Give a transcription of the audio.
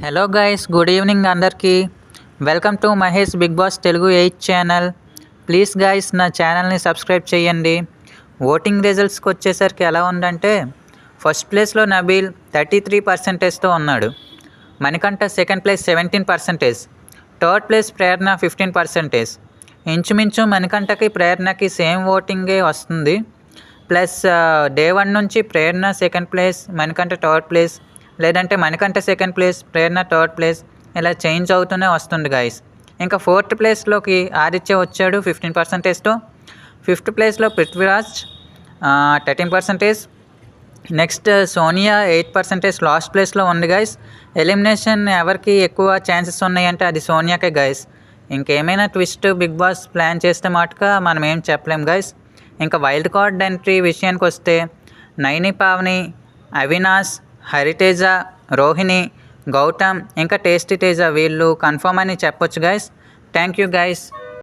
Hello guys, good evening అందరికీ. Welcome to Mahesh Bigg Boss Telugu 8 channel. Please guys నా ఛానల్ని subscribe చేయండి. ఓటింగ్ రిజల్ట్స్కి వచ్చేసరికి ఎలా ఉందంటే, ఫస్ట్ ప్లేస్లో నబీల్ 33%తో ఉన్నాడు. Manikanta second place 17%, third place Prerana 15%. ఇంచుమించు మణికంఠకి ప్రేరణకి సేమ్ ఓటింగే వస్తుంది. ప్లస్ డే 1 నుంచి Prerana second place, Manikanta third place, లేదంటే Manikanta second place, Prerana third place, ఇలా చేంజ్ అవుతూనే వస్తుంది గైస్. ఇంకా ఫోర్త్ ప్లేస్లోకి ఆదిత్య వచ్చాడు 15%తో. ఫిఫ్త్ ప్లేస్లో పృథ్వీరాజ్ 13%. నెక్స్ట్ సోనియా 8% లాస్ట్ ప్లేస్లో ఉంది గైస్. ఎలిమినేషన్ ఎవరికి ఎక్కువ ఛాన్సెస్ ఉన్నాయంటే అది సోనియాకే గైస్. ఇంకేమైనా ట్విస్ట్ బిగ్ బాస్ ప్లాన్ చేస్తే మాటగా మనం ఏం చెప్పలేం గైస్. ఇంకా వైల్డ్ కార్డ్ ఎంట్రీ విషయానికి వస్తే నైని, పావని, అవినాష్, హరితేజ, రోహిణి, గౌతమ్, ఇంకా టేస్టీ తేజ వీళ్ళు కన్ఫర్మ్ అని చెప్పొచ్చు గైస్. Thank you guys.